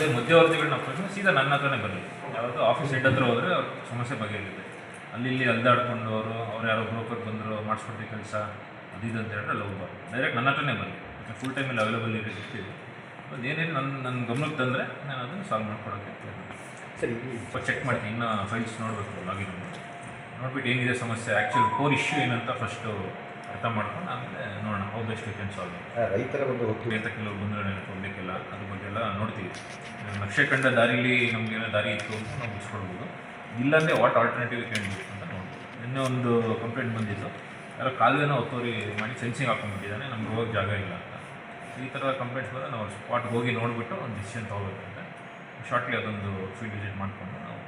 ಯಾವುದೇ ಮಧ್ಯವರ್ತಿಗಳನ್ನ ಅಪ್ರೋಚ್ ಸೀದಾ ನನ್ನ ಹತ್ರನೇ ಬರಲಿ. ಯಾವುದು ಆಫೀಸ್ ಹೆಡ್ ಹತ್ರ ಹೋದರೆ ಅವ್ರ ಸಮಸ್ಯೆ ಬಗೆಹರಿಯುತ್ತೆ. ಅಲ್ಲಿ ಇಲ್ಲಿ ಅಲ್ದಾಡ್ಕೊಂಡು ಅವ್ರು ಯಾರೋ ಬ್ರೋಕರ್ ಬಂದರು ಮಾಡಿಸ್ಕೊಡ್ತೀವಿ ಕೆಲಸ ಅದು ಅಂತ ಹೇಳಿದ್ರೆ ಅಲ್ಲಿ ಹೋಗ್ಬಾರ್ದು. ಡೈರೆಕ್ಟ್ ನನ್ನ ಹತ್ರನೇ ಬರಲಿ. ಮತ್ತು ಫುಲ್ ಟೈಮಲ್ಲಿ ಅವೈಲೇಬಲ್ ಇರ್ತೀವಿ. ಅದೇನೇನು ನನ್ನ ಗಮನಕ್ಕೆ ತಂದರೆ ನಾನು ಅದನ್ನು ಸಾಲ್ವ್ ಮಾಡ್ಕೊಡೋಕ್ಕೆ ಸರಿ. ಚೆಕ್ ಮಾಡ್ತೀನಿ. ಇನ್ನು ಫೈಲ್ಸ್ ನೋಡಬೇಕು, ಲಾಗಿನ್ ನೋಡ್ಬಿಟ್ಟು ಏನಿದೆ ಸಮಸ್ಯೆ, ಆ್ಯಕ್ಚುಲ್ ಕೋರ್ ಇಶ್ಯೂ ಏನಂತ ಫಸ್ಟು ಅರ್ಥ ಮಾಡ್ಕೊಂಡು ಆಮೇಲೆ ನೋಡೋಣ how best we can solve. ರೈತರ ಒಂದು ಹೋಗ್ತೀವಿ ಅಂತ ಕೆಲವು ಗೊಂದಲ ಕೊಡಲಿಕ್ಕೆಲ್ಲ ಅದ್ರ ಬಗ್ಗೆ ಎಲ್ಲ ನೋಡ್ತೀವಿ. ನಕ್ಷೆ ಕಂಡ ದಾರಿಲಿ ನಮಗೇನೋ ದಾರಿ ಇತ್ತು ಅಂತ ನಾವು ಬಿಡಿಸ್ಕೊಡ್ಬೋದು. ಇಲ್ಲಾಂದರೆ ವಾಟ್ ಆಲ್ಟರ್ನೇಟಿವ್ ಕ್ಯಾನ್ ಡು ಅಂತ ನೋಡ್ಬೋದು. ನಿನ್ನೆ ಒಂದು ಕಂಪ್ಲೇಂಟ್ ಬಂದಿತ್ತು, ಯಾರೋ ಕಾಲುವೆನೋ ಒತ್ತುವರಿ ಮಾಡಿ ಫೆನ್ಸಿಂಗ್ ಹಾಕೊಂಡ್ಬಿಟ್ಟಿದ್ದಾನೆ, ನಮ್ಗೆ ಹೋಗೋಕ್ಕೆ ಜಾಗ ಇಲ್ಲ ಅಂತ. ಈ ಥರ ಕಂಪ್ಲೇಂಟ್ಸ್ ಬಂದರೆ ನಾವು ಸ್ಪಾಟ್ಗೆ ಹೋಗಿ ನೋಡಿಬಿಟ್ಟು ಒಂದು ಡಿಸಿಷನ್ ತೊಗೋಬೇಕಂತ ಶಾರ್ಟ್ಲಿ ಅದೊಂದು ಫೀಲ್ಡ್ ವಿಸಿಟ್ ಮಾಡಿಕೊಂಡು ನಾವು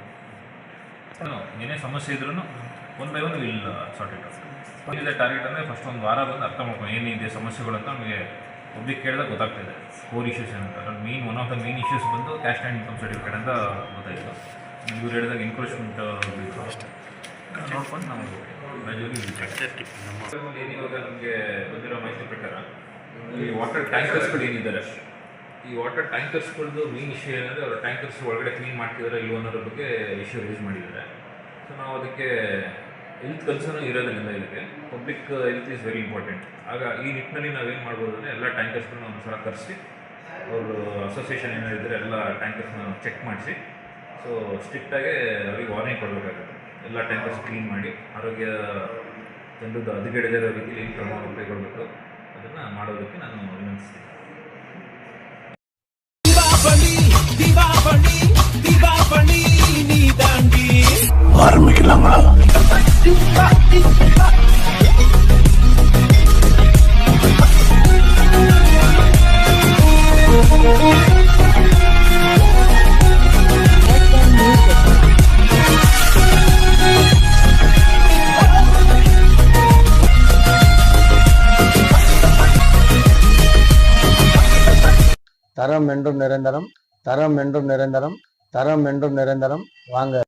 ಏನೇ ಸಮಸ್ಯೆ ಇದ್ರೂ one by one will sort it out. ಏನಿದೆ ಟಾರ್ಗೆಟ್ ಅಂದರೆ ಫಸ್ಟ್ ಒಂದು ವಾರ ಬಂದು ಅರ್ಥ ಮಾಡ್ಕೊಂಡು ಏನಿದೆ ಸಮಸ್ಯೆಗಳು ಅಂತ ನಮಗೆ ಪಬ್ಲಿಕ್ ಕೇಳಿದಾಗ ಗೊತ್ತಾಗ್ತಿದೆ. ಕೋರ್ ಇಶ್ಯೂಸ್ ಏನಂತ ಅದ್ರಲ್ಲಿ one of the main issues ಬಂದು ಕ್ಯಾಸ್ಟ್ ಆ್ಯಂಡ್ ಇನ್ಕಮ್ ಸರ್ಟಿಫಿಕೇಟ್ ಅಂತ ಗೊತ್ತಾಯಿತು. ಇವ್ರು ಹೇಳಿದಾಗ ಎನ್ಕ್ರೋಚ್ಮೆಂಟ್ ನೋಡ್ಕೊಂಡು ನಾವು ಗ್ರ್ಯಾಜುವಲಿ ಏನಿವಾಗ ನಮಗೆ ಬಂದಿರೋ ಮಾಹಿತಿ ಪ್ರಕಾರ ಈ ವಾಟರ್ ಟ್ಯಾಂಕರ್ಸ್ಗಳು ಏನಿದ್ದಾರೆ, ಈ ವಾಟರ್ ಟ್ಯಾಂಕರ್ಸ್ಗಳದ್ದು ಮೇನ್ ಇಶ್ಯೂ ಏನಂದರೆ ಅವರ ಟ್ಯಾಂಕರ್ಸ್ ಒಳಗಡೆ ಕ್ಲೀನ್ ಮಾಡ್ತಿದ್ದಾರೆ ಇಲ್ವೋ ಅನ್ನೋದ್ರ ಬಗ್ಗೆ ಇಶ್ಯೂ ರೇಸ್ ಮಾಡಿದ್ದಾರೆ. ಸೊ ನಾವು ಅದಕ್ಕೆ ಹೆಲ್ತ್ ಕನ್ಸರ್ನ್ ಇರೋದ್ರಿಂದ ಇದಕ್ಕೆ public health is very important. ಆಗ ಈ ನಿಟ್ಟಿನಲ್ಲಿ ನಾವೇನು ಮಾಡ್ಬೋದು ಅಂದರೆ ಎಲ್ಲ ಟ್ಯಾಂಕರ್ಸ್ಗಳನ್ನ ಒಂದು ಸಲ ಕರೆಸಿ ಅವರು ಅಸೋಸಿಯೇಷನ್ ಏನಾಗಿದ್ದರೆ ಎಲ್ಲ ಟ್ಯಾಂಕರ್ಸ್ನ ಚೆಕ್ ಮಾಡಿಸಿ ಸೊ ಸ್ಟ್ರಿಕ್ಟಾಗಿ ಅವ್ರಿಗೆ ವಾರ್ನಿಂಗ್ ಕೊಡಬೇಕಾಗುತ್ತೆ. ಎಲ್ಲ ಟ್ಯಾಂಕರ್ಸ್ ಕ್ಲೀನ್ ಮಾಡಿ ಆರೋಗ್ಯ ಜನರದ್ದು ಹದಗೆಡದಿರೋ ರೀತಿಯಲ್ಲಿ ಏನು ಕ್ರಮ ಕೈಗೊಳ್ಳಬೇಕು ಅದನ್ನು ಮಾಡೋದಕ್ಕೆ ನಾನು ವಿನಂತಿಸ್ತೀನಿ. தரம் என்றும் நிரந்தரம், தரம் என்றும் நிரந்தரம், தரம் என்றும் நிரந்தரம். வாங்க.